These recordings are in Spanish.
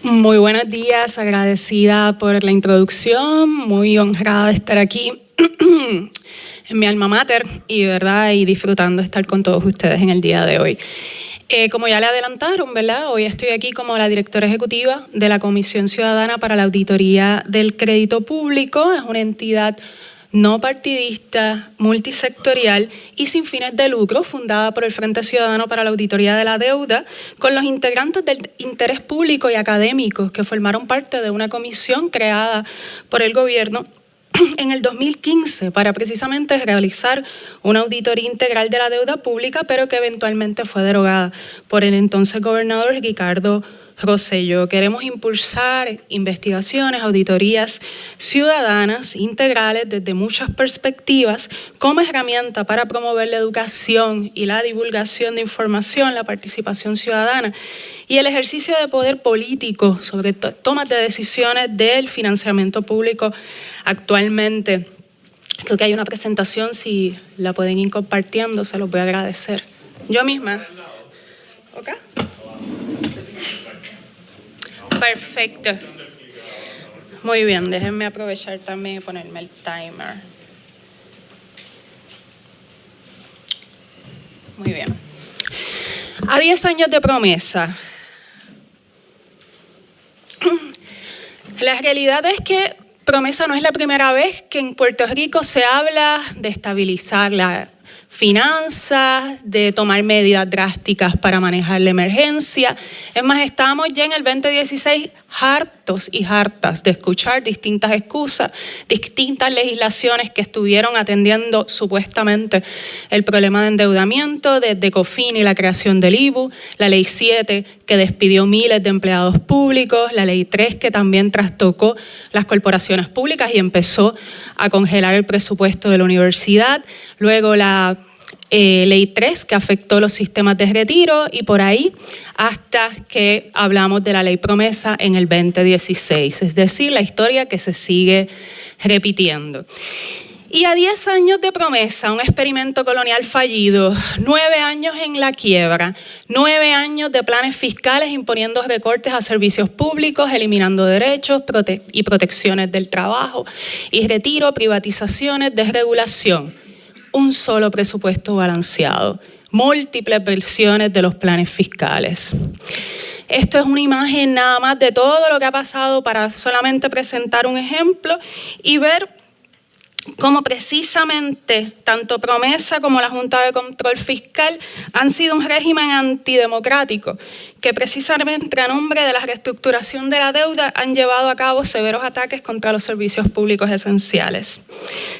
Muy buenos días, agradecida por la introducción, muy honrada de estar aquí en mi alma mater y disfrutando de estar con todos ustedes en el día de hoy. Como ya le adelantaron, ¿verdad? Hoy estoy aquí como la directora ejecutiva de la Comisión Ciudadana para la Auditoría del Crédito Público. Es una entidad no partidista, multisectorial y sin fines de lucro, fundada por el Frente Ciudadano para la Auditoría de la Deuda, con los integrantes del interés público y académicos que formaron parte de una comisión creada por el gobierno en el 2015 para precisamente realizar una auditoría integral de la deuda pública, pero que eventualmente fue derogada por el entonces gobernador Ricardo Rosselló. Queremos impulsar investigaciones, auditorías ciudadanas integrales desde muchas perspectivas como herramienta para promover la educación y la divulgación de información, la participación ciudadana y el ejercicio de poder político sobre tomas de decisiones del financiamiento público actualmente. Creo que hay una presentación, si la pueden ir compartiendo, se los voy a agradecer. Yo misma. ¿Ok? Perfecto. Muy bien, déjenme aprovechar también y ponerme el timer. Muy bien. A 10 años de promesa. La realidad es que promesa no es la primera vez que en Puerto Rico se habla de estabilizar la finanzas, de tomar medidas drásticas para manejar la emergencia. Es más, estamos ya en el 2016 hartos y hartas de escuchar distintas excusas, distintas legislaciones que estuvieron atendiendo supuestamente el problema de endeudamiento, desde COFIN y la creación del IBU, la Ley 7 que despidió miles de empleados públicos, la Ley 3 que también trastocó las corporaciones públicas y empezó a congelar el presupuesto de la universidad, luego la Ley 3 que afectó los sistemas de retiro y por ahí hasta que hablamos de la Ley Promesa en el 2016, es decir, la historia que se sigue repitiendo. Y a 10 años de promesa, un experimento colonial fallido, 9 años en la quiebra, 9 años de planes fiscales imponiendo recortes a servicios públicos, eliminando derechos y protecciones del trabajo y retiro, privatizaciones, desregulación. Un solo presupuesto balanceado, múltiples versiones de los planes fiscales. Esto es una imagen nada más de todo lo que ha pasado para solamente presentar un ejemplo y ver cómo precisamente tanto Promesa como la Junta de Control Fiscal han sido un régimen antidemocrático que precisamente a nombre de la reestructuración de la deuda han llevado a cabo severos ataques contra los servicios públicos esenciales.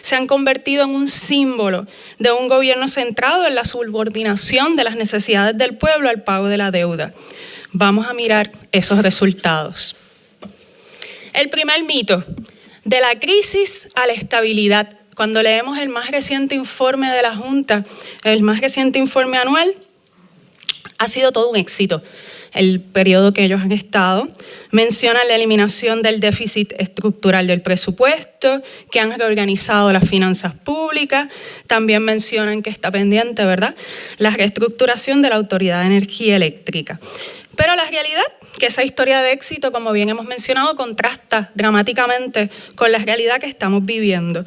Se han convertido en un símbolo de un gobierno centrado en la subordinación de las necesidades del pueblo al pago de la deuda. Vamos a mirar esos resultados. El primer mito. De la crisis a la estabilidad. Cuando leemos el más reciente informe de la Junta, el más reciente informe anual, ha sido todo un éxito. El periodo que ellos han estado menciona la eliminación del déficit estructural del presupuesto, que han reorganizado las finanzas públicas, también mencionan que está pendiente, ¿verdad?, la reestructuración de la Autoridad de Energía Eléctrica. Pero la realidad que esa historia de éxito, como bien hemos mencionado, contrasta dramáticamente con la realidad que estamos viviendo.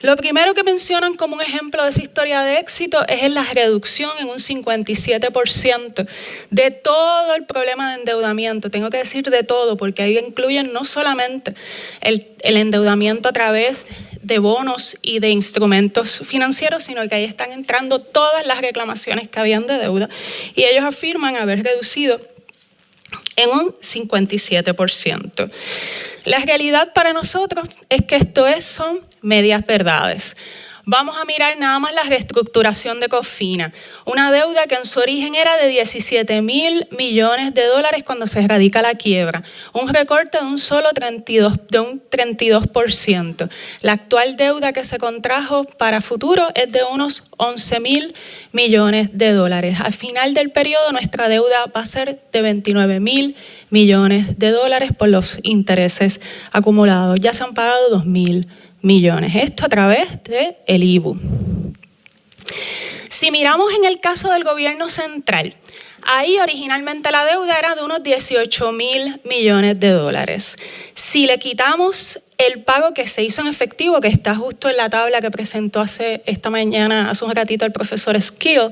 Lo primero que mencionan como un ejemplo de esa historia de éxito es la reducción en un 57% de todo el problema de endeudamiento. Tengo que decir de todo, porque ahí incluyen no solamente el endeudamiento a través de bonos y de instrumentos financieros, sino que ahí están entrando todas las reclamaciones que habían de deuda. Y ellos afirman haber reducido en un 57%. La realidad para nosotros es que son medias verdades. Vamos a mirar nada más la reestructuración de Cofina, una deuda que en su origen era de 17,000 millones de dólares cuando se radica la quiebra, un recorte de un 32%. La actual deuda que se contrajo para futuro es de unos 11,000 millones de dólares. Al final del periodo nuestra deuda va a ser de 29,000 millones de dólares por los intereses acumulados. Ya se han pagado 2,000 millones. Esto a través del IBU. Si miramos en el caso del gobierno central, Ahí originalmente la deuda era de unos 18.000 millones de dólares. Si le quitamos el pago que se hizo en efectivo, que está justo en la tabla que presentó hace un ratito el profesor Skill,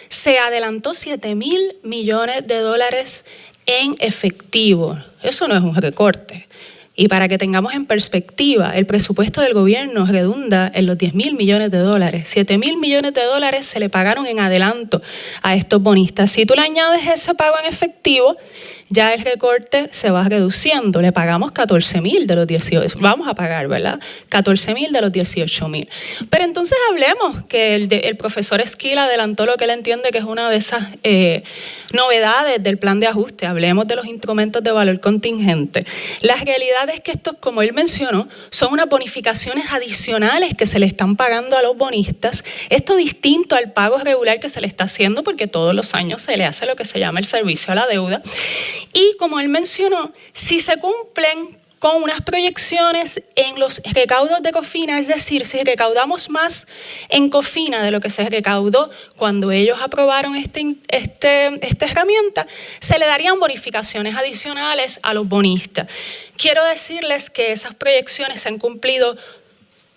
se adelantó 7.000 millones de dólares en efectivo. Eso no es un recorte. Y para que tengamos en perspectiva, el presupuesto del gobierno redunda en los 10.000 millones de dólares. 7.000 millones de dólares se le pagaron en adelanto a estos bonistas. Si tú le añades ese pago en efectivo, ya el recorte se va reduciendo. Le pagamos 14.000 de los 18, vamos a pagar, ¿verdad? 14.000 de los 18.000. Pero entonces hablemos que el profesor Skill adelantó lo que él entiende que es una de esas novedades del plan de ajuste. Hablemos de los instrumentos de valor contingente. La realidad es que estos, como él mencionó, son unas bonificaciones adicionales que se le están pagando a los bonistas. Esto distinto al pago regular que se le está haciendo porque todos los años se le hace lo que se llama el servicio a la deuda. Y como él mencionó, si se cumplen con unas proyecciones en los recaudos de COFINA, es decir, si recaudamos más en COFINA de lo que se recaudó cuando ellos aprobaron esta herramienta, se le darían bonificaciones adicionales a los bonistas. Quiero decirles que esas proyecciones se han cumplido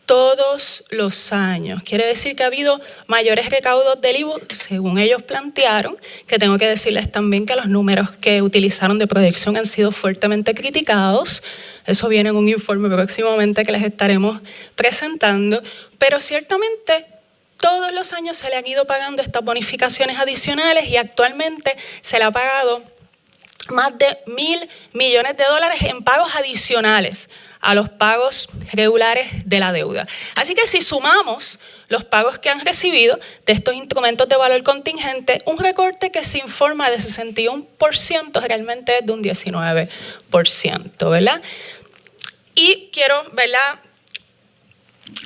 todos los años. Quiere decir que ha habido mayores recaudos del IVU, según ellos plantearon, que tengo que decirles también que los números que utilizaron de proyección han sido fuertemente criticados. Eso viene en un informe próximamente que les estaremos presentando, pero ciertamente todos los años se le han ido pagando estas bonificaciones adicionales y actualmente se le ha pagado más de 1.000 millones de dólares en pagos adicionales a los pagos regulares de la deuda. Así que si sumamos los pagos que han recibido de estos instrumentos de valor contingente, un recorte que se informa de 61% realmente es de un 19%, ¿verdad? Y quiero, ¿verdad?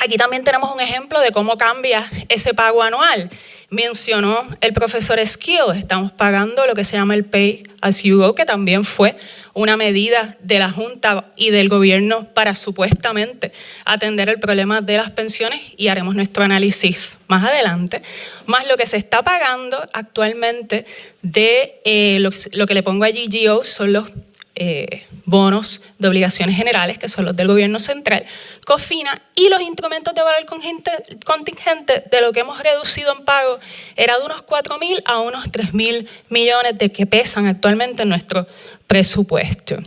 Aquí también tenemos un ejemplo de cómo cambia ese pago anual. Mencionó el profesor Skill, estamos pagando lo que se llama el Pay As You Go, que también fue una medida de la Junta y del gobierno para supuestamente atender el problema de las pensiones, y haremos nuestro análisis más adelante, más lo que se está pagando actualmente de lo que le pongo allí, GO, son los bonos de obligaciones generales, que son los del gobierno central, COFINA, y los instrumentos de valor contingente, de lo que hemos reducido en pago, era de unos 4.000 a unos 3.000 millones de que pesan actualmente en nuestro presupuesto.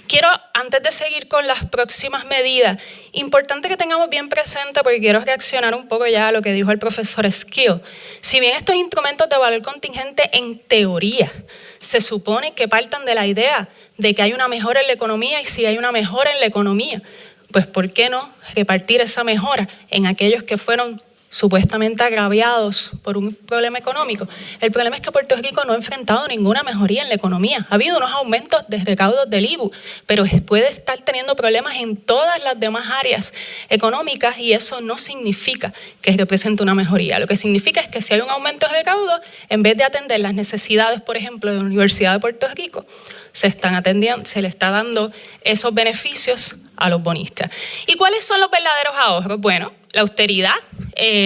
Quiero, antes de seguir con las próximas medidas, importante que tengamos bien presente, porque quiero reaccionar un poco ya a lo que dijo el profesor Skill. Si bien estos instrumentos de valor contingente, en teoría, se supone que partan de la idea de que hay una mejora en la economía, y si hay una mejora en la economía, pues ¿por qué no repartir esa mejora en aquellos que fueron supuestamente agraviados por un problema económico? El problema es que Puerto Rico no ha enfrentado ninguna mejoría en la economía. Ha habido unos aumentos de recaudos del IVU, pero puede estar teniendo problemas en todas las demás áreas económicas, y eso no significa que represente una mejoría. Lo que significa es que si hay un aumento de recaudos, en vez de atender las necesidades, por ejemplo, de la Universidad de Puerto Rico, se le está dando esos beneficios a los bonistas. ¿Y cuáles son los verdaderos ahorros? Bueno, la austeridad,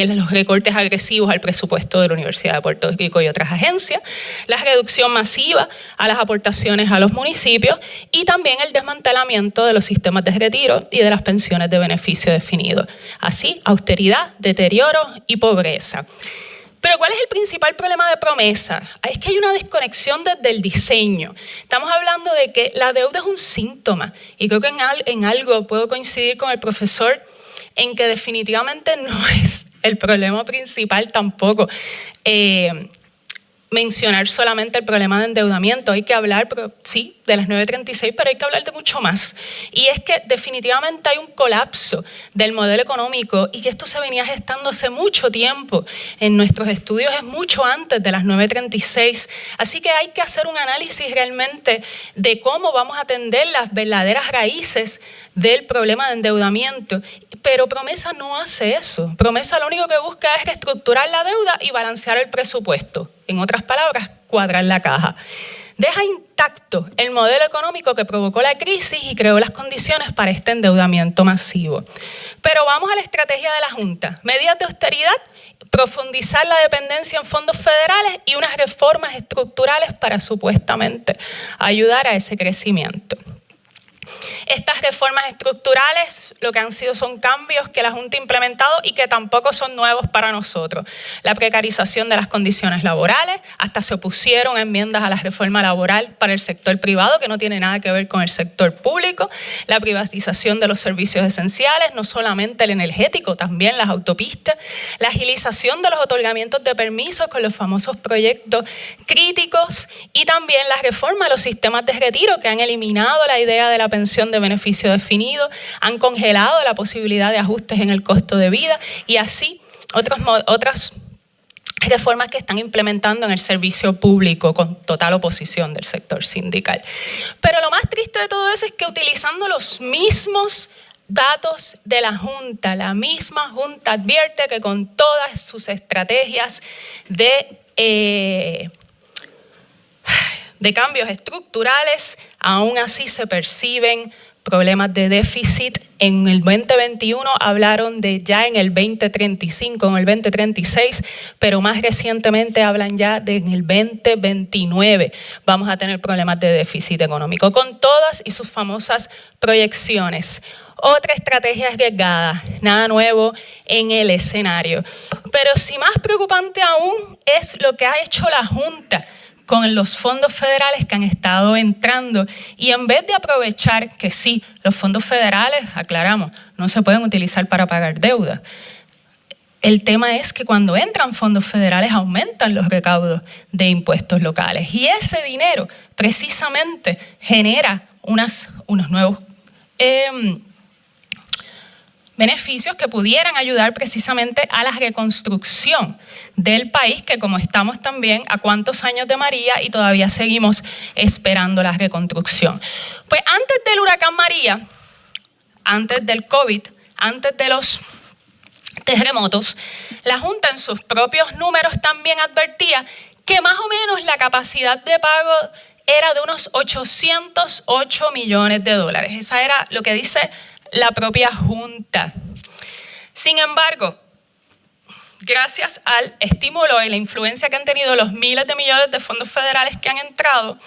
los recortes agresivos al presupuesto de la Universidad de Puerto Rico y otras agencias, la reducción masiva a las aportaciones a los municipios, y también el desmantelamiento de los sistemas de retiro y de las pensiones de beneficio definido. Así, austeridad, deterioro y pobreza. Pero ¿cuál es el principal problema de Promesa? Es que hay una desconexión desde el diseño. Estamos hablando de que la deuda es un síntoma, y creo que en algo puedo coincidir con el profesor en que definitivamente no es el problema principal tampoco mencionar solamente el problema de endeudamiento. Hay que hablar, sí, de las 936, pero hay que hablar de mucho más. Y es que definitivamente hay un colapso del modelo económico, y que esto se venía gestando hace mucho tiempo. En nuestros estudios es mucho antes de las 936. Así que hay que hacer un análisis realmente de cómo vamos a atender las verdaderas raíces del problema de endeudamiento. Pero Promesa no hace eso. Promesa lo único que busca es reestructurar la deuda y balancear el presupuesto. En otras palabras, cuadrar la caja. deja intacto el modelo económico que provocó la crisis y creó las condiciones para este endeudamiento masivo. Pero vamos a la estrategia de la Junta. Medidas de austeridad, profundizar la dependencia en fondos federales y unas reformas estructurales para supuestamente ayudar a ese crecimiento. Estas reformas estructurales lo que han sido son cambios que la Junta ha implementado y que tampoco son nuevos para nosotros. La precarización de las condiciones laborales, hasta se opusieron enmiendas a la reforma laboral para el sector privado que no tiene nada que ver con el sector público, la privatización de los servicios esenciales, no solamente el energético, también las autopistas, la agilización de los otorgamientos de permisos con los famosos proyectos críticos y también la reforma de los sistemas de retiro que han eliminado la idea de la pensión de beneficio definido, han congelado la posibilidad de ajustes en el costo de vida y así otras reformas que están implementando en el servicio público con total oposición del sector sindical. Pero lo más triste de todo eso es que utilizando los mismos datos de la Junta, la misma Junta advierte que con todas sus estrategias de cambios estructurales, aún así se perciben problemas de déficit. En el 2021 hablaron de ya en el 2035, en el 2036, pero más recientemente hablan ya de en el 2029. Vamos a tener problemas de déficit económico con todas y sus famosas proyecciones. Otra estrategia arriesgada, nada nuevo en el escenario. Pero si más preocupante aún es lo que ha hecho la Junta con los fondos federales que han estado entrando y en vez de aprovechar que sí, los fondos federales, aclaramos, no se pueden utilizar para pagar deuda. El tema es que cuando entran fondos federales aumentan los recaudos de impuestos locales y ese dinero precisamente genera unos nuevos beneficios que pudieran ayudar precisamente a la reconstrucción del país, que como estamos también a cuántos años de María y todavía seguimos esperando la reconstrucción. Pues antes del huracán María, antes del COVID, antes de los terremotos, la Junta en sus propios números también advertía que más o menos la capacidad de pago era de unos 808 millones de dólares. Esa era lo que dice la propia Junta. Sin embargo, gracias al estímulo y la influencia que han tenido los miles de millones de fondos federales que han entrado,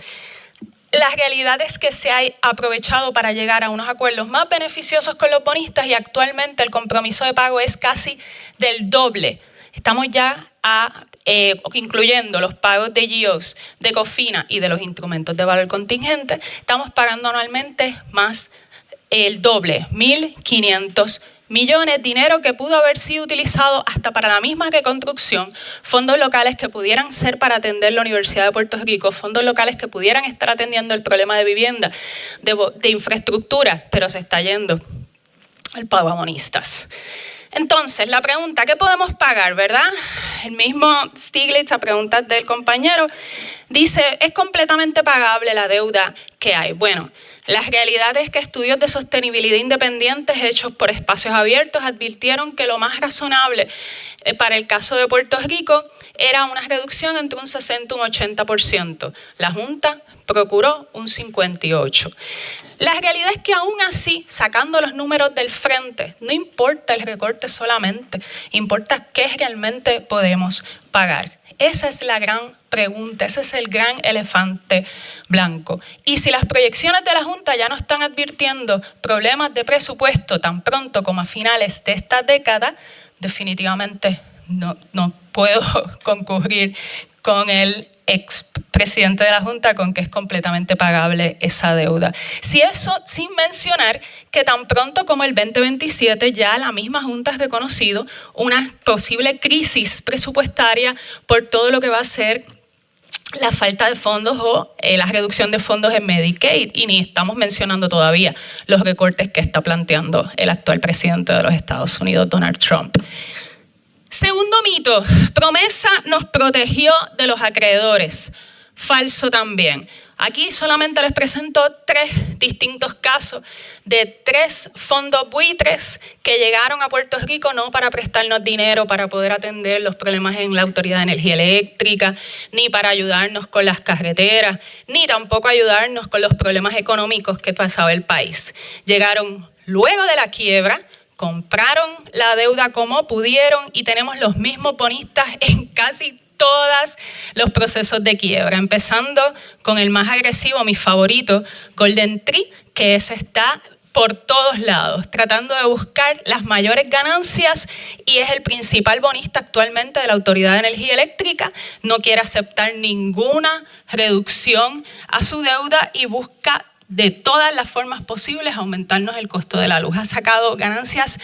la realidad es que se ha aprovechado para llegar a unos acuerdos más beneficiosos con los bonistas y actualmente el compromiso de pago es casi del doble. Estamos ya incluyendo los pagos de GIOs, de COFINA y de los instrumentos de valor contingente, estamos pagando anualmente más el doble, 1.500 millones, dinero que pudo haber sido utilizado hasta para la misma reconstrucción, fondos locales que pudieran ser para atender la Universidad de Puerto Rico, fondos locales que pudieran estar atendiendo el problema de vivienda, de infraestructura, pero se está yendo el pago a bonistas. Entonces, la pregunta, ¿qué podemos pagar, verdad? El mismo Stiglitz, a preguntas del compañero, dice, ¿es completamente pagable la deuda que hay? Bueno, la realidad es que estudios de sostenibilidad independientes hechos por Espacios Abiertos advirtieron que lo más razonable para el caso de Puerto Rico era una reducción entre un 60 y un 80%. La Junta procuró un 58%. La realidad es que aún así, sacando los números del frente, no importa el recorte solamente, importa qué realmente podemos pagar. Esa es la gran pregunta, ese es el gran elefante blanco. Y si las proyecciones de la Junta ya no están advirtiendo problemas de presupuesto tan pronto como a finales de esta década, definitivamente no puedo concurrir con el expresidente de la Junta con que es completamente pagable esa deuda. Si eso sin mencionar que tan pronto como el 2027 ya la misma Junta ha reconocido una posible crisis presupuestaria por todo lo que va a ser la falta de fondos o la reducción de fondos en Medicaid y ni estamos mencionando todavía los recortes que está planteando el actual presidente de los Estados Unidos, Donald Trump. Segundo mito, promesa nos protegió de los acreedores. falso también. Aquí solamente les presento 3 distintos casos de 3 fondos buitres que llegaron a Puerto Rico no para prestarnos dinero para poder atender los problemas en la Autoridad de Energía Eléctrica, ni para ayudarnos con las carreteras, ni tampoco ayudarnos con los problemas económicos que pasaba el país. Llegaron luego de la quiebra, compraron la deuda como pudieron y tenemos los mismos bonistas en casi todos los procesos de quiebra, empezando con el más agresivo, mi favorito, Golden Tree, que ese está por todos lados, tratando de buscar las mayores ganancias y es el principal bonista actualmente de la Autoridad de Energía Eléctrica, no quiere aceptar ninguna reducción a su deuda y busca de todas las formas posibles aumentarnos el costo de la luz. Ha sacado ganancias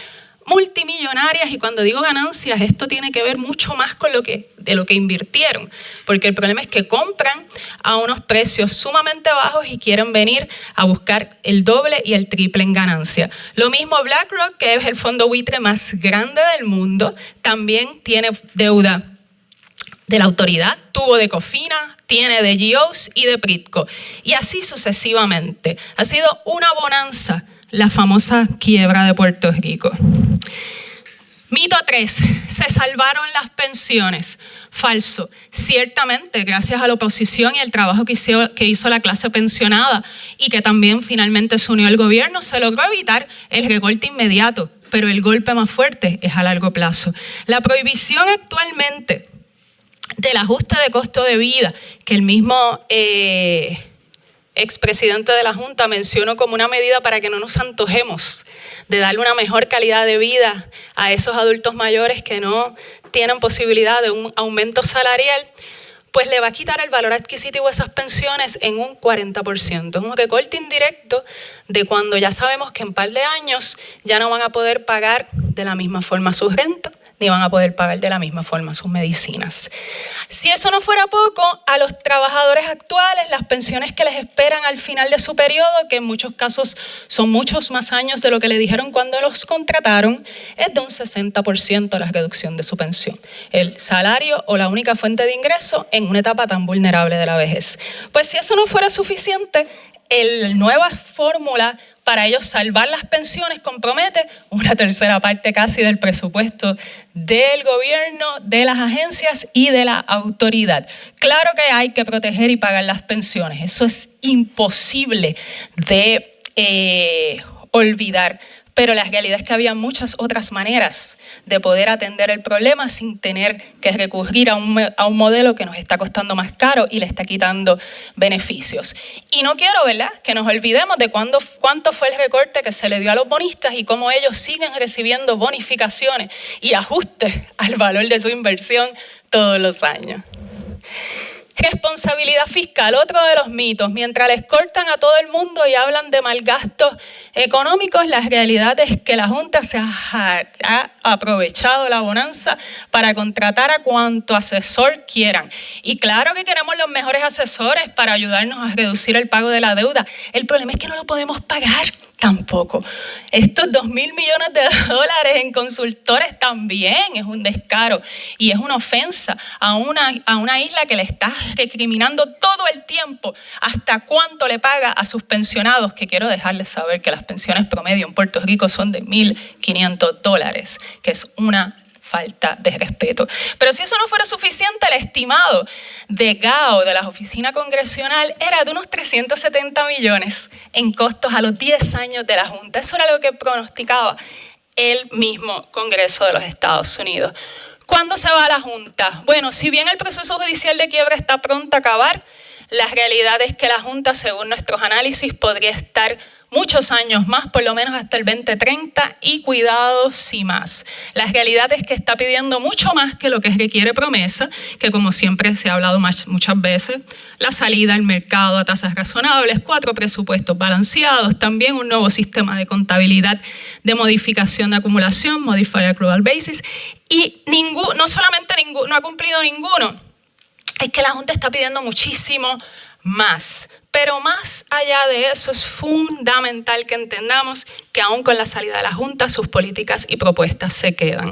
multimillonarias y cuando digo ganancias, esto tiene que ver mucho más con de lo que invirtieron, porque el problema es que compran a unos precios sumamente bajos y quieren venir a buscar el doble y el triple en ganancia. Lo mismo BlackRock, que es el fondo buitre más grande del mundo, también tiene deuda de la autoridad, tuvo de Cofina, tiene de GEOS y de Pritco, y así sucesivamente. Ha sido una bonanza la famosa quiebra de Puerto Rico. Mito 3, se salvaron las pensiones. Falso. Ciertamente, gracias a la oposición y el trabajo que hizo la clase pensionada y que también finalmente se unió al gobierno, se logró evitar el recorte inmediato, pero el golpe más fuerte es a largo plazo. La prohibición actualmente del ajuste de costo de vida, que el mismo expresidente de la Junta mencionó como una medida para que no nos antojemos de darle una mejor calidad de vida a esos adultos mayores que no tienen posibilidad de un aumento salarial, pues le va a quitar el valor adquisitivo a esas pensiones en un 40%. Es un recorte indirecto de cuando ya sabemos que en un par de años ya no van a poder pagar de la misma forma sus rentas, ni van a poder pagar de la misma forma sus medicinas. Si eso no fuera poco, a los trabajadores actuales, las pensiones que les esperan al final de su periodo, que en muchos casos son muchos más años de lo que le dijeron cuando los contrataron, es de un 60% la reducción de su pensión. El salario o la única fuente de ingreso en una etapa tan vulnerable de la vejez. Pues si eso no fuera suficiente, la nueva fórmula para ellos salvar las pensiones compromete una tercera parte casi del presupuesto del gobierno, de las agencias y de la autoridad. Claro que hay que proteger y pagar las pensiones. Eso es imposible de olvidar. Pero la realidad es que había muchas otras maneras de poder atender el problema sin tener que recurrir a un modelo que nos está costando más caro y le está quitando beneficios. Y no quiero, ¿verdad?, que nos olvidemos de cuánto fue el recorte que se le dio a los bonistas y cómo ellos siguen recibiendo bonificaciones y ajustes al valor de su inversión todos los años. Responsabilidad fiscal, otro de los mitos. Mientras les cortan a todo el mundo y hablan de malgastos económicos, la realidad es que la Junta se ha aprovechado la bonanza para contratar a cuanto asesor quieran. Y claro que queremos los mejores asesores para ayudarnos a reducir el pago de la deuda. El problema es que no lo podemos pagar tampoco. Estos $2,000 millones en consultores también es un descaro y es una ofensa a una isla que le está recriminando todo el tiempo hasta cuánto le paga a sus pensionados, que quiero dejarles saber que las pensiones promedio en Puerto Rico son de $1,500, que es una falta de respeto. Pero si eso no fuera suficiente, el estimado de GAO, de la Oficina Congresional, era de unos 370 millones en costos a los 10 años de la Junta. Eso era lo que pronosticaba el mismo Congreso de los Estados Unidos. ¿Cuándo se va a la Junta? Bueno, si bien el proceso judicial de quiebra está pronto a acabar, la realidad es que la Junta, según nuestros análisis, podría estar muchos años más, por lo menos hasta el 2030, y cuidado si más. La realidad es que está pidiendo mucho más que lo que requiere Promesa, que como siempre se ha hablado muchas veces, la salida al mercado a tasas razonables, 4 presupuestos balanceados, también un nuevo sistema de contabilidad de modificación de acumulación, Modified Accrual Basis, y no ha cumplido ninguno. Es que la Junta está pidiendo muchísimo más. Pero más allá de eso, es fundamental que entendamos que aún con la salida de la Junta, sus políticas y propuestas se quedan.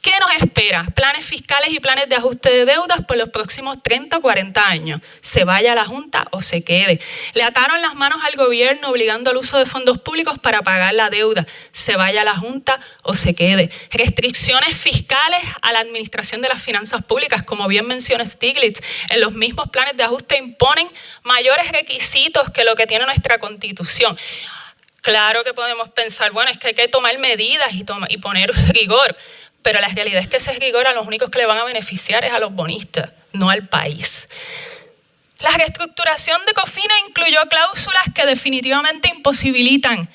¿Qué nos espera? Planes fiscales y planes de ajuste de deudas por los próximos 30 o 40 años. Se vaya a la Junta o se quede. Le ataron las manos al gobierno obligando al uso de fondos públicos para pagar la deuda. Se vaya a la Junta o se quede. Restricciones fiscales a la administración de las finanzas públicas, como bien menciona Stiglitz. En los mismos planes de ajuste imponen mayores requisitos que lo que tiene nuestra Constitución. Claro que podemos pensar, bueno, es que hay que tomar medidas y poner rigor, pero la realidad es que ese rigor a los únicos que le van a beneficiar es a los bonistas, no al país. La reestructuración de COFINA incluyó cláusulas que definitivamente imposibilitan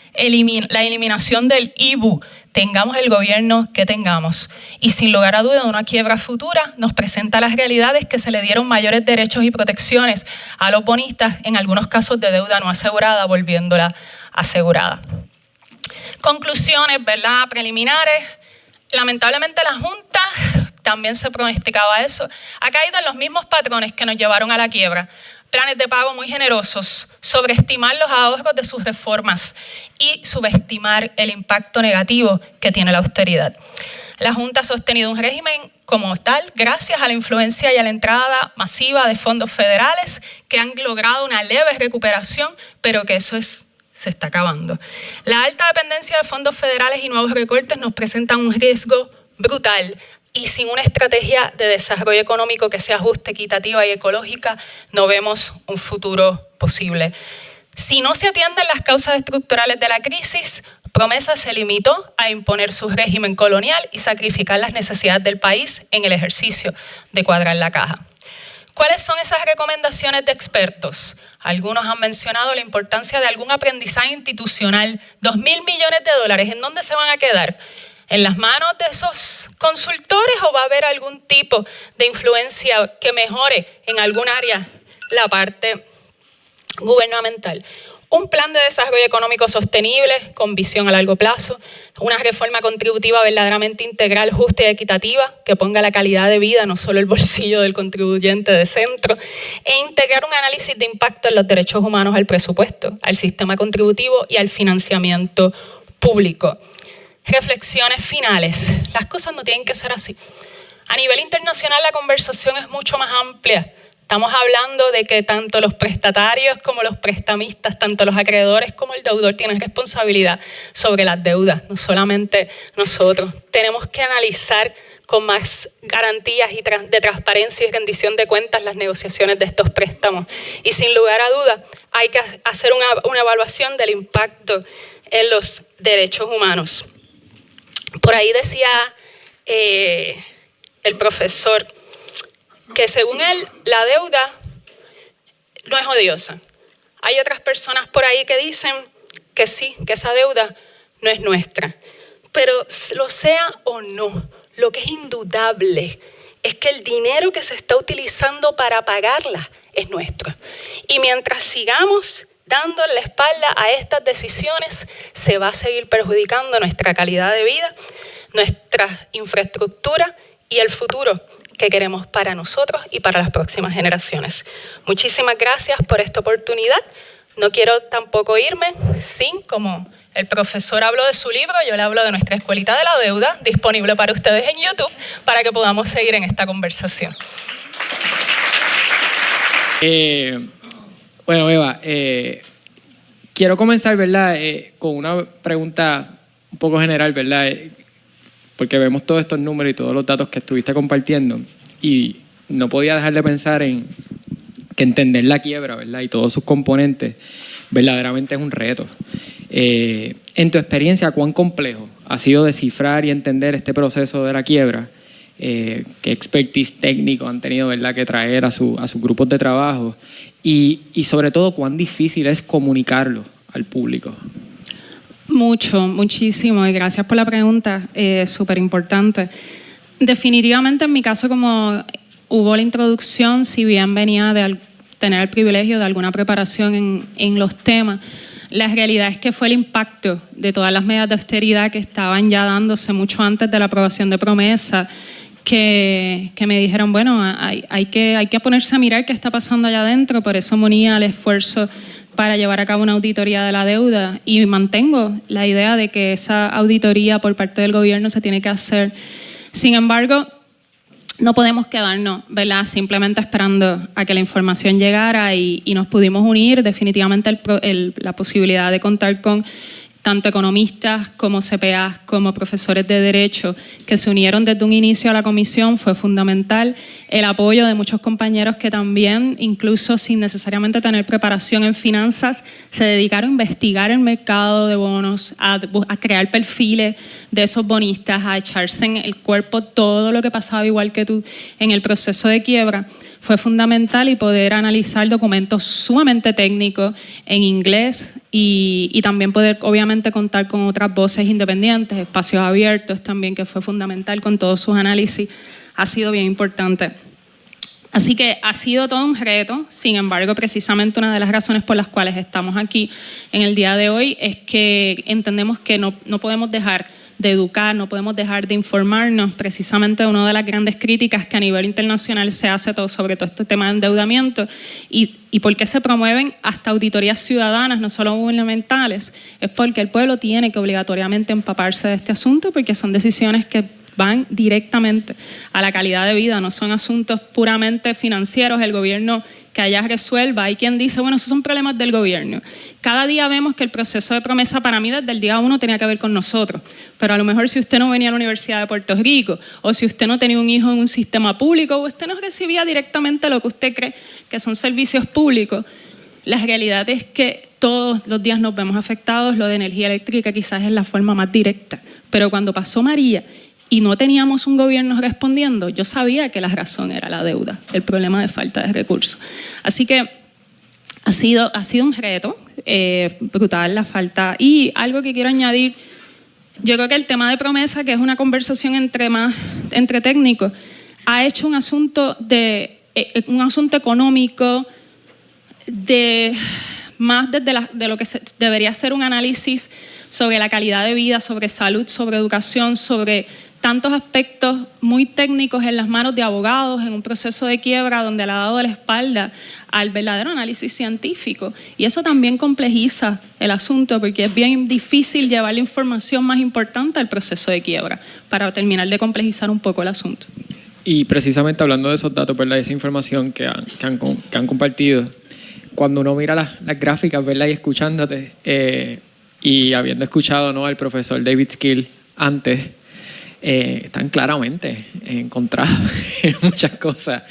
la eliminación del IBU, tengamos el gobierno que tengamos. Y sin lugar a duda, una quiebra futura nos presenta las realidades que se le dieron mayores derechos y protecciones a los bonistas, en algunos casos de deuda no asegurada, volviéndola asegurada. Conclusiones, ¿verdad?, preliminares. Lamentablemente la Junta, también se pronosticaba eso, ha caído en los mismos patrones que nos llevaron a la quiebra. Planes de pago muy generosos, sobreestimar los ahorros de sus reformas y subestimar el impacto negativo que tiene la austeridad. La Junta ha sostenido un régimen como tal gracias a la influencia y a la entrada masiva de fondos federales que han logrado una leve recuperación, pero que eso se está acabando. La alta dependencia de fondos federales y nuevos recortes nos presentan un riesgo brutal y sin una estrategia de desarrollo económico que sea justa, equitativa y ecológica, no vemos un futuro posible. Si no se atienden las causas estructurales de la crisis, Promesa se limitó a imponer su régimen colonial y sacrificar las necesidades del país en el ejercicio de cuadrar la caja. ¿Cuáles son esas recomendaciones de expertos? Algunos han mencionado la importancia de algún aprendizaje institucional. 2.000 millones de dólares, ¿en dónde se van a quedar? ¿En las manos de esos consultores o va a haber algún tipo de influencia que mejore en algún área la parte gubernamental? Un plan de desarrollo económico sostenible con visión a largo plazo, una reforma contributiva verdaderamente integral, justa y equitativa que ponga la calidad de vida, no solo el bolsillo del contribuyente de centro, e integrar un análisis de impacto en los derechos humanos al presupuesto, al sistema contributivo y al financiamiento público. Reflexiones finales. Las cosas no tienen que ser así. A nivel internacional la conversación es mucho más amplia. Estamos hablando de que tanto los prestatarios como los prestamistas, tanto los acreedores como el deudor tienen responsabilidad sobre las deudas, no solamente nosotros. Tenemos que analizar con más garantías de transparencia y rendición de cuentas las negociaciones de estos préstamos. Y sin lugar a dudas, hay que hacer una evaluación del impacto en los derechos humanos. Por ahí decía el profesor que según él la deuda no es odiosa. Hay otras personas por ahí que dicen que sí, que esa deuda no es nuestra. Pero lo sea o no, lo que es indudable es que el dinero que se está utilizando para pagarla es nuestro. Y mientras sigamos dando la espalda a estas decisiones, se va a seguir perjudicando nuestra calidad de vida, nuestra infraestructura y el futuro que queremos para nosotros y para las próximas generaciones. Muchísimas gracias por esta oportunidad. No quiero tampoco irme sin, como el profesor habló de su libro, yo le hablo de nuestra Escuelita de la Deuda, disponible para ustedes en YouTube, para que podamos seguir en esta conversación. Bueno, Eva, quiero comenzar, ¿verdad?, con una pregunta un poco general, ¿verdad?, porque vemos todos estos números y todos los datos que estuviste compartiendo y no podía dejar de pensar en que entender la quiebra, ¿verdad?, y todos sus componentes verdaderamente es un reto. En tu experiencia, ¿cuán complejo ha sido descifrar y entender este proceso de la quiebra? ¿Qué expertise técnico han tenido, ¿verdad?, que traer a sus grupos de trabajo? Y sobre todo, ¿cuán difícil es comunicarlo al público? Muchísimo, y gracias por la pregunta, súper importante. Definitivamente en mi caso, como hubo la introducción, si bien venía de tener el privilegio de alguna preparación en los temas, la realidad es que fue el impacto de todas las medidas de austeridad que estaban ya dándose mucho antes de la aprobación de Promesa, que me dijeron, bueno, hay que ponerse a mirar qué está pasando allá adentro, por eso me uní al esfuerzo para llevar a cabo una auditoría de la deuda y mantengo la idea de que esa auditoría por parte del gobierno se tiene que hacer. Sin embargo, no podemos quedarnos, ¿verdad?, simplemente esperando a que la información llegara y nos pudimos unir. Definitivamente la posibilidad de contar con tanto economistas como CPAs, como profesores de Derecho, que se unieron desde un inicio a la comisión fue fundamental. El apoyo de muchos compañeros que también, incluso sin necesariamente tener preparación en finanzas, se dedicaron a investigar el mercado de bonos, a crear perfiles de esos bonistas, a echarse en el cuerpo todo lo que pasaba, igual que tú, en el proceso de quiebra. Fue fundamental y poder analizar documentos sumamente técnicos en inglés y también poder obviamente contar con otras voces independientes, espacios abiertos también, que fue fundamental con todos sus análisis, ha sido bien importante. Así que ha sido todo un reto. Sin embargo, precisamente una de las razones por las cuales estamos aquí en el día de hoy es que entendemos que no podemos dejar de educar, no podemos dejar de informarnos. Precisamente una de las grandes críticas que a nivel internacional se hace sobre todo este tema de endeudamiento y por qué se promueven hasta auditorías ciudadanas, no solo gubernamentales, es porque el pueblo tiene que obligatoriamente empaparse de este asunto, porque son decisiones que van directamente a la calidad de vida, no son asuntos puramente financieros, el gobierno que allá resuelva. Hay quien dice, bueno, esos son problemas del gobierno. Cada día vemos que el proceso de promesa para mí desde el día 1 tenía que ver con nosotros, pero a lo mejor si usted no venía a la Universidad de Puerto Rico, o si usted no tenía un hijo en un sistema público, o usted no recibía directamente lo que usted cree que son servicios públicos, la realidad es que todos los días nos vemos afectados. Lo de energía eléctrica quizás es la forma más directa, pero cuando pasó María y no teníamos un gobierno respondiendo, yo sabía que la razón era la deuda, el problema de falta de recursos. Así que ha sido un reto brutal la falta. Y algo que quiero añadir, yo creo que el tema de promesa, que es una conversación entre técnicos, ha hecho un asunto económico, más de lo que debería ser un análisis sobre la calidad de vida, sobre salud, sobre educación, sobre tantos aspectos muy técnicos en las manos de abogados en un proceso de quiebra donde le ha dado la espalda al verdadero análisis científico. Y eso también complejiza el asunto, porque es bien difícil llevar la información más importante al proceso de quiebra para terminar de complejizar un poco el asunto. Y precisamente hablando de esos datos, ¿verdad?, de esa información que han compartido, cuando uno mira las gráficas, ¿verdad?, y escuchándote, y habiendo escuchado, ¿no?, al profesor David Skill antes, están claramente encontrados en muchas cosas.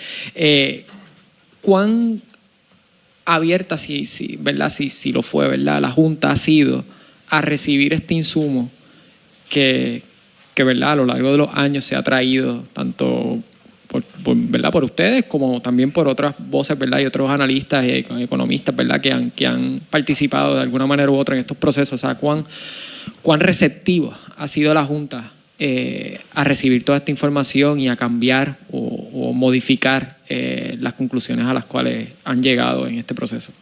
¿Cuán abierta, ¿verdad?, si lo fue, ¿verdad?, la Junta ha sido a recibir este insumo que ¿verdad?, a lo largo de los años se ha traído tanto ¿verdad?, por ustedes como también por otras voces, ¿verdad?, y otros analistas y economistas, ¿verdad?, que han participado de alguna manera u otra en estos procesos? O sea, ¿cuán receptiva ha sido la Junta a recibir toda esta información y a cambiar o modificar las conclusiones a las cuales han llegado en este proceso?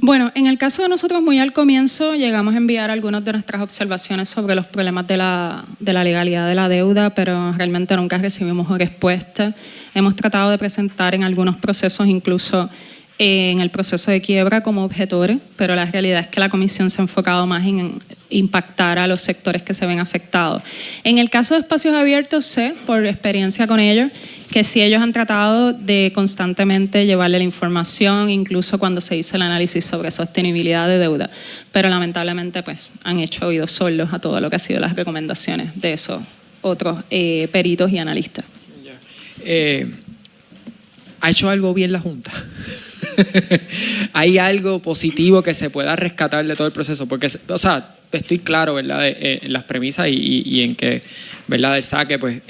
Bueno, en el caso de nosotros, muy al comienzo llegamos a enviar algunas de nuestras observaciones sobre los problemas de la legalidad de la deuda, pero realmente nunca recibimos respuesta. Hemos tratado de presentar en algunos procesos, incluso en el proceso de quiebra, como objetores, pero la realidad es que la comisión se ha enfocado más en impactar a los sectores que se ven afectados. En el caso de espacios abiertos, sé, por experiencia con ellos, que sí, ellos han tratado de constantemente llevarle la información, incluso cuando se hizo el análisis sobre sostenibilidad de deuda, pero lamentablemente pues han hecho oídos sordos a todo lo que han sido las recomendaciones de esos otros peritos y analistas. ¿Ha hecho algo bien la Junta? ¿Hay algo positivo que se pueda rescatar de todo el proceso? Porque, o sea, estoy claro, ¿verdad?, en las premisas y en que, ¿verdad?, el saque, pues,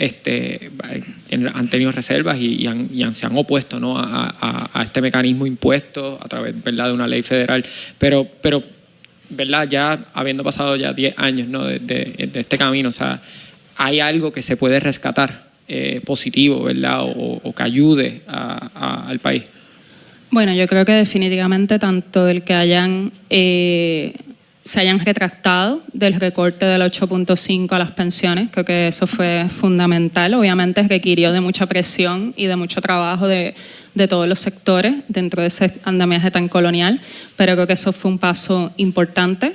han tenido reservas y se han opuesto, ¿no?, a este mecanismo impuesto a través, ¿verdad?, de una ley federal. Pero ¿verdad?, ya habiendo pasado ya 10 años, ¿no?, de este camino, o sea, ¿hay algo que se puede rescatar positivo, ¿verdad?, o que ayude al país? Bueno, yo creo que definitivamente tanto el que hayan se hayan retractado del recorte del 8.5 a las pensiones. Creo que eso fue fundamental. Obviamente requirió de mucha presión y de mucho trabajo de todos los sectores dentro de ese andamiaje tan colonial, pero creo que eso fue un paso importante.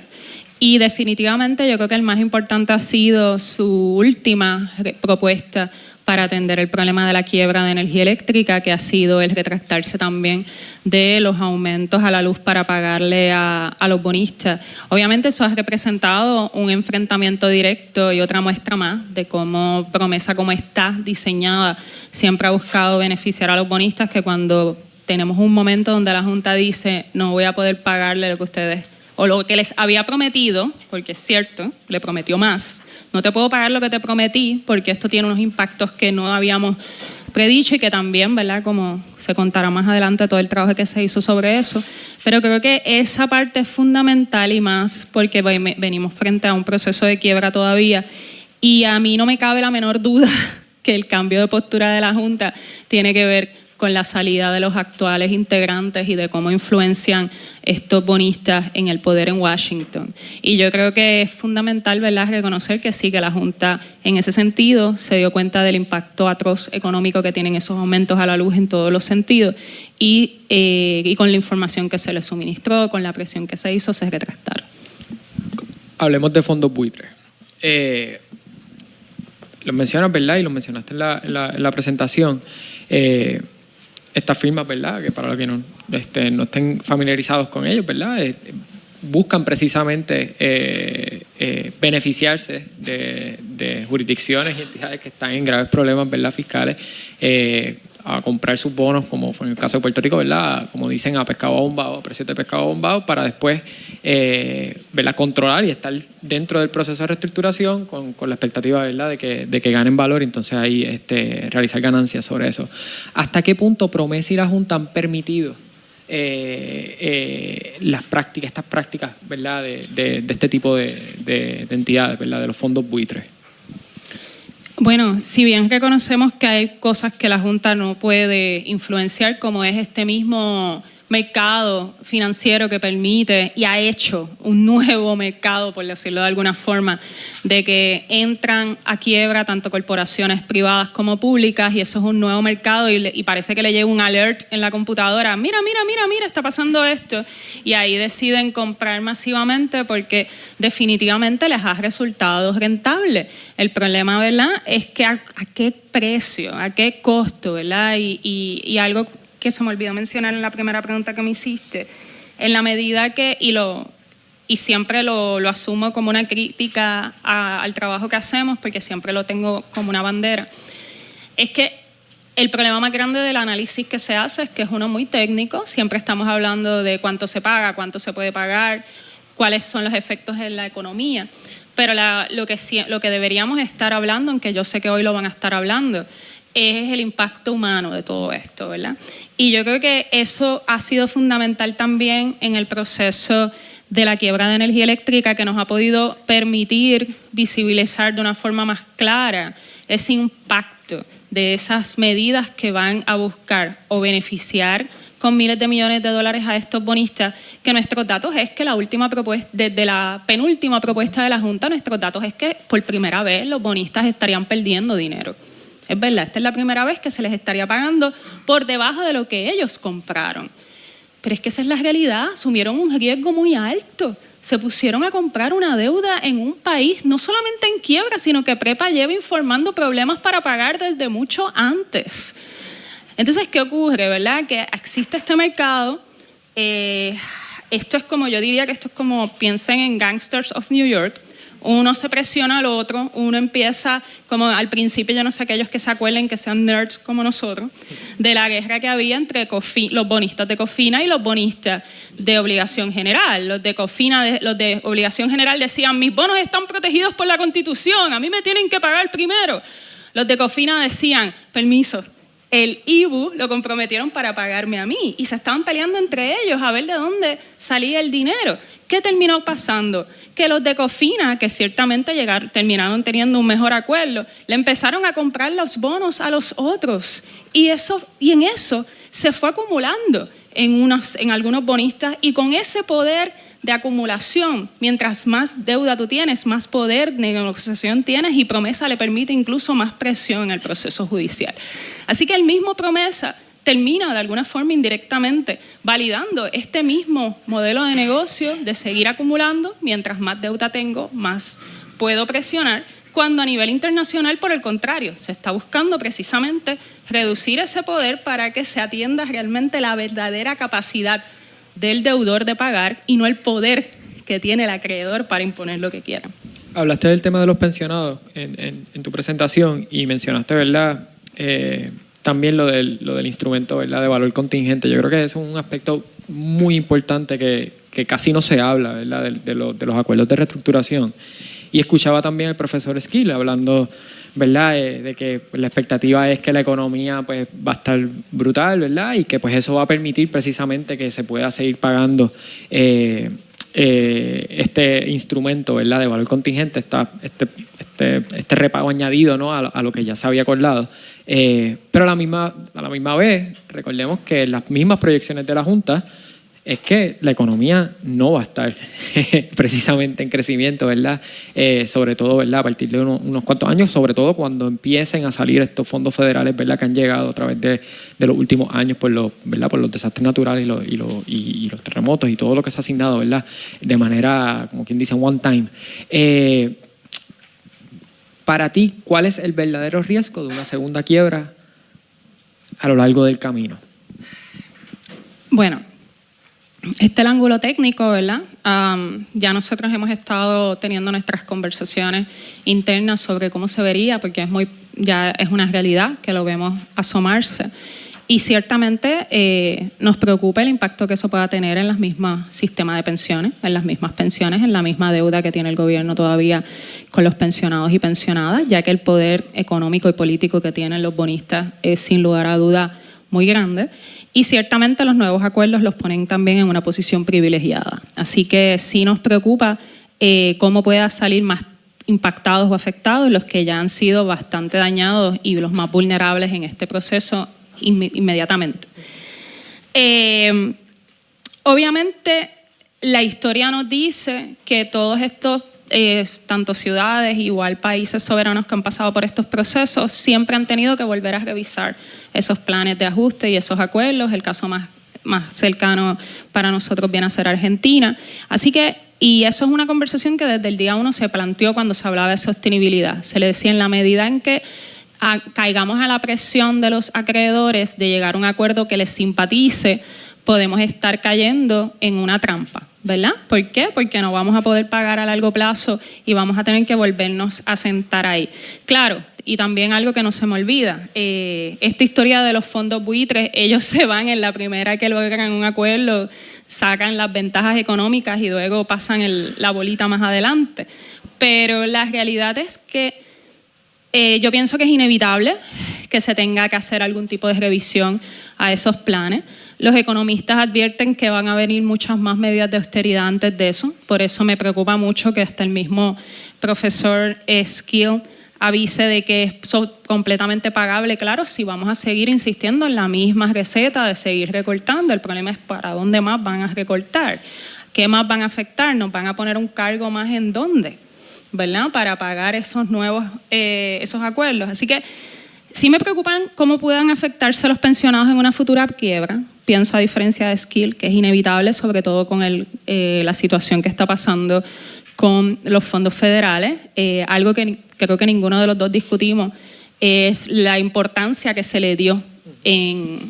Y definitivamente yo creo que el más importante ha sido su última propuesta para atender el problema de la quiebra de energía eléctrica, que ha sido el retractarse también de los aumentos a la luz para pagarle a los bonistas. Obviamente eso ha representado un enfrentamiento directo y otra muestra más de cómo Promesa, como está diseñada, siempre ha buscado beneficiar a los bonistas, que cuando tenemos un momento donde la Junta dice no voy a poder pagarle lo que ustedes o lo que les había prometido, porque es cierto, le prometió más. No te puedo pagar lo que te prometí porque esto tiene unos impactos que no habíamos predicho y que también, ¿verdad?, como se contará más adelante todo el trabajo que se hizo sobre eso. Pero creo que esa parte es fundamental y más porque venimos frente a un proceso de quiebra todavía y a mí no me cabe la menor duda que el cambio de postura de la Junta tiene que ver con la salida de los actuales integrantes y de cómo influencian estos bonistas en el poder en Washington. Y yo creo que es fundamental, ¿verdad?, reconocer que sí, que la Junta en ese sentido se dio cuenta del impacto atroz económico que tienen esos aumentos a la luz en todos los sentidos y con la información que se les suministró, con la presión que se hizo, se retractaron. Hablemos de fondos buitres. Lo mencionas, ¿verdad? Y lo mencionaste en la presentación. Estas firmas, ¿verdad?, que para los que no estén familiarizados con ellos, ¿verdad?, buscan precisamente beneficiarse de jurisdicciones y entidades que están en graves problemas, ¿verdad?, fiscales, a comprar sus bonos, como fue en el caso de Puerto Rico, ¿verdad?, como dicen, a pescado bombado, a precios de pescado bombado, para después ¿verdad?, controlar y estar dentro del proceso de reestructuración con la expectativa, ¿verdad?, de que ganen valor y entonces ahí realizar ganancias sobre eso. ¿Hasta qué punto Promesa y la Junta han permitido estas prácticas, ¿verdad?, de este tipo de entidades, ¿verdad?, de los fondos buitres? Bueno, si bien reconocemos que hay cosas que la Junta no puede influenciar, como es este mismo mercado financiero que permite y ha hecho un nuevo mercado, por decirlo de alguna forma, de que entran a quiebra tanto corporaciones privadas como públicas, y eso es un nuevo mercado y parece que le llega un alert en la computadora, mira, está pasando esto, y ahí deciden comprar masivamente porque definitivamente les ha resultado rentable. El problema, ¿verdad?, es que a qué precio, a qué costo, ¿verdad? Y algo que se me olvidó mencionar en la primera pregunta que me hiciste, en la medida que, y siempre lo asumo como una crítica al trabajo que hacemos, porque siempre lo tengo como una bandera, es que el problema más grande del análisis que se hace es que es uno muy técnico, siempre estamos hablando de cuánto se paga, cuánto se puede pagar, cuáles son los efectos en la economía, pero lo que deberíamos estar hablando, aunque yo sé que hoy lo van a estar hablando, es el impacto humano de todo esto, ¿verdad? Y yo creo que eso ha sido fundamental también en el proceso de la quiebra de energía eléctrica, que nos ha podido permitir visibilizar de una forma más clara ese impacto de esas medidas que van a buscar o beneficiar con miles de millones de dólares a estos bonistas, que nuestros datos es que la última propuesta, desde la penúltima propuesta de la Junta, nuestros datos es que por primera vez los bonistas estarían perdiendo dinero. Es verdad, esta es la primera vez que se les estaría pagando por debajo de lo que ellos compraron. Pero es que esa es la realidad, asumieron un riesgo muy alto. Se pusieron a comprar una deuda en un país, no solamente en quiebra, sino que Prepa lleva informando problemas para pagar desde mucho antes. Entonces, ¿qué ocurre, verdad? Que existe este mercado. Esto es como, yo diría que esto es como, piensen en Gangsters of New York. Uno se presiona al otro, uno empieza, como al principio, yo no sé, aquellos que se acuerden, que sean nerds como nosotros, de la guerra que había entre los bonistas de Cofina y los bonistas de obligación general. Los de obligación general decían, mis bonos están protegidos por la Constitución, a mí me tienen que pagar primero. Los de Cofina decían, permiso, el IBU lo comprometieron para pagarme a mí y se estaban peleando entre ellos a ver de dónde salía el dinero. ¿Qué terminó pasando? Que los de Cofina, que ciertamente terminaron teniendo un mejor acuerdo, le empezaron a comprar los bonos a los otros y en eso se fue acumulando en algunos bonistas, y con ese poder de acumulación, mientras más deuda tú tienes, más poder de negociación tienes, y Promesa le permite incluso más presión en el proceso judicial. Así que el mismo Promesa termina de alguna forma indirectamente validando este mismo modelo de negocio de seguir acumulando, mientras más deuda tengo, más puedo presionar, cuando a nivel internacional, por el contrario, se está buscando precisamente reducir ese poder para que se atienda realmente la verdadera capacidad del deudor de pagar y no el poder que tiene el acreedor para imponer lo que quiera. Hablaste del tema de los pensionados en tu presentación y mencionaste, ¿verdad?, también lo del instrumento, ¿verdad?, de valor contingente. Yo creo que eso es un aspecto muy importante que casi no se habla, ¿verdad?, de los acuerdos de reestructuración. Y escuchaba también el profesor Skill hablando, ¿verdad?, de que la expectativa es que la economía pues va a estar brutal, ¿verdad?, y que pues eso va a permitir precisamente que se pueda seguir pagando este instrumento, ¿verdad?, de valor contingente, este repago añadido, ¿no?, a lo que ya se había acordado. Pero a la misma vez, recordemos que las mismas proyecciones de la Junta es que la economía no va a estar precisamente en crecimiento, ¿verdad? Sobre todo, ¿verdad?, a partir de unos cuantos años, sobre todo cuando empiecen a salir estos fondos federales, ¿verdad?, que han llegado a través de los últimos años ¿verdad?, por los desastres naturales y los terremotos y todo lo que se ha asignado, ¿verdad?, de manera, como quien dice, one time. Para ti, ¿cuál es el verdadero riesgo de una segunda quiebra a lo largo del camino? Bueno, este es el ángulo técnico, ¿verdad? Ya nosotros hemos estado teniendo nuestras conversaciones internas sobre cómo se vería, porque ya es una realidad que lo vemos asomarse. Y ciertamente nos preocupa el impacto que eso pueda tener en los mismos sistemas de pensiones, en las mismas pensiones, en la misma deuda que tiene el gobierno todavía con los pensionados y pensionadas, ya que el poder económico y político que tienen los bonistas es sin lugar a duda muy grande. Y ciertamente los nuevos acuerdos los ponen también en una posición privilegiada. Así que sí nos preocupa cómo pueda salir más impactados o afectados los que ya han sido bastante dañados y los más vulnerables en este proceso inmediatamente. Obviamente la historia nos dice que todos estos, tanto ciudades igual países soberanos que han pasado por estos procesos, siempre han tenido que volver a revisar esos planes de ajuste y esos acuerdos. El caso más cercano para nosotros viene a ser Argentina. Así que, y eso es una conversación que desde el día 1 se planteó cuando se hablaba de sostenibilidad. Se le decía, en la medida en que caigamos a la presión de los acreedores de llegar a un acuerdo que les simpatice, podemos estar cayendo en una trampa, ¿verdad? ¿Por qué? Porque no vamos a poder pagar a largo plazo y vamos a tener que volvernos a sentar ahí. Claro, y también algo que no se me olvida, esta historia de los fondos buitres, ellos se van en la primera que logran un acuerdo, sacan las ventajas económicas y luego pasan la bolita más adelante. Pero la realidad es que yo pienso que es inevitable que se tenga que hacer algún tipo de revisión a esos planes. Los economistas advierten que van a venir muchas más medidas de austeridad antes de eso. Por eso me preocupa mucho que hasta el mismo profesor Skill avise de que es completamente pagable. Claro, si vamos a seguir insistiendo en la misma receta de seguir recortando, el problema es para dónde más van a recortar, qué más van a afectar, nos van a poner un cargo más en dónde, ¿verdad?, para pagar esos nuevos esos acuerdos. Así que sí me preocupan cómo puedan afectarse los pensionados en una futura quiebra. Pienso, a diferencia de Skill, que es inevitable, sobre todo con la situación que está pasando con los fondos federales. Algo que creo que ninguno de los dos discutimos es la importancia que se le dio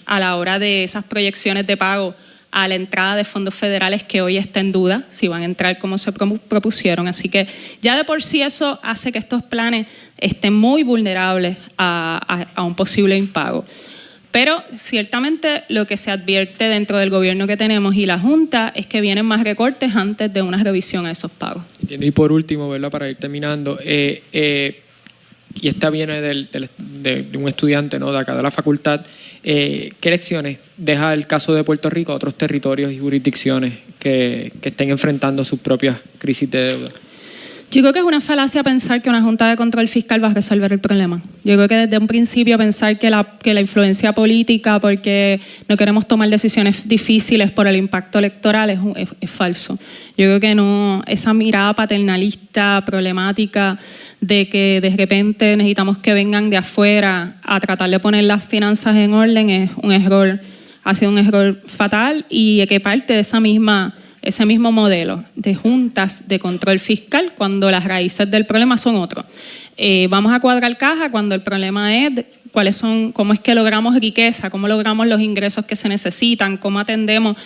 a la hora de esas proyecciones de pago a la entrada de fondos federales, que hoy está en duda si van a entrar como se propusieron. Así que ya de por sí eso hace que estos planes estén muy vulnerables a un posible impago. Pero ciertamente lo que se advierte dentro del gobierno que tenemos y la Junta es que vienen más recortes antes de una revisión a esos pagos. Entiendo. Y por último, ¿verdad?, para ir terminando, y esta viene de un estudiante, ¿no?, de acá de la facultad, ¿qué lecciones deja el caso de Puerto Rico a otros territorios y jurisdicciones que estén enfrentando sus propias crisis de deuda? Yo creo que es una falacia pensar que una Junta de Control Fiscal va a resolver el problema. Yo creo que desde un principio pensar que la influencia política, porque no queremos tomar decisiones difíciles por el impacto electoral, es falso. Yo creo que no, esa mirada paternalista, problemática, de que de repente necesitamos que vengan de afuera a tratar de poner las finanzas en orden, es un error, ha sido un error fatal, y que parte de ese mismo modelo de juntas de control fiscal cuando las raíces del problema son otros. Vamos a cuadrar caja cuando el problema es cómo es que logramos riqueza, cómo logramos los ingresos que se necesitan, cómo atendemos,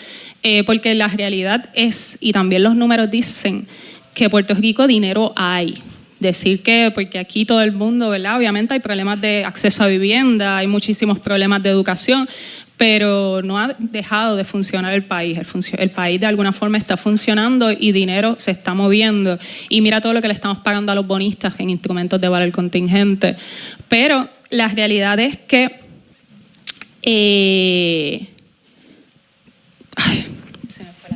porque la realidad es, y también los números dicen, que Puerto Rico dinero hay. Decir que, porque aquí todo el mundo, ¿verdad? Obviamente hay problemas de acceso a vivienda, hay muchísimos problemas de educación, pero no ha dejado de funcionar el país. El país de alguna forma está funcionando y dinero se está moviendo. Y mira todo lo que le estamos pagando a los bonistas en instrumentos de valor contingente. Pero la realidad es que... se me fue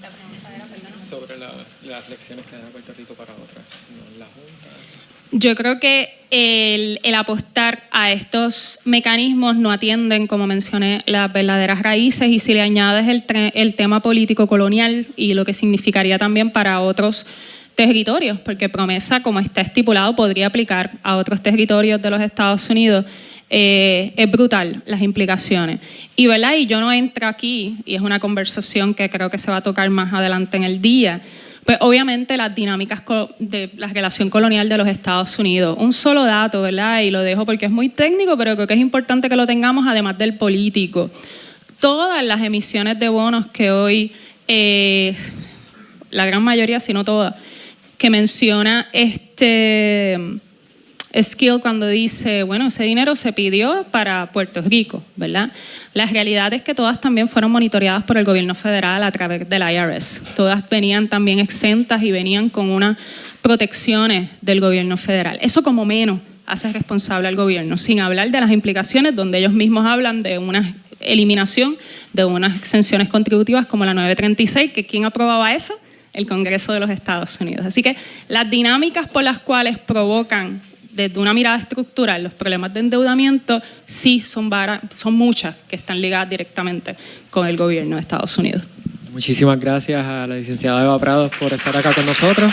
la pregunta era, perdón. Sobre las lecciones que deja Puerto Rico para otras, ¿no? La Junta. Yo creo que el apostar a estos mecanismos no atienden, como mencioné, las verdaderas raíces, y si le añades el tema político colonial y lo que significaría también para otros territorios, porque PROMESA, como está estipulado, podría aplicar a otros territorios de los Estados Unidos, es brutal las implicaciones. Y, ¿verdad? Y yo no entro aquí, y es una conversación que creo que se va a tocar más adelante en el día, pues obviamente las dinámicas de la relación colonial de los Estados Unidos. Un solo dato, ¿verdad? Y lo dejo porque es muy técnico, pero creo que es importante que lo tengamos, además del político. Todas las emisiones de bonos que hoy, la gran mayoría, si no todas, que menciona Skill cuando dice, bueno, ese dinero se pidió para Puerto Rico, ¿verdad? La realidad es que todas también fueron monitoreadas por el gobierno federal a través del IRS. Todas venían también exentas y venían con unas protecciones del gobierno federal. Eso como menos hace responsable al gobierno, sin hablar de las implicaciones donde ellos mismos hablan de una eliminación de unas exenciones contributivas como la 936, que ¿quién aprobaba eso? El Congreso de los Estados Unidos. Así que las dinámicas por las cuales provocan desde una mirada estructural los problemas de endeudamiento sí son muchas que están ligadas directamente con el gobierno de Estados Unidos. Muchísimas gracias a la licenciada Eva Prados por estar acá con nosotros.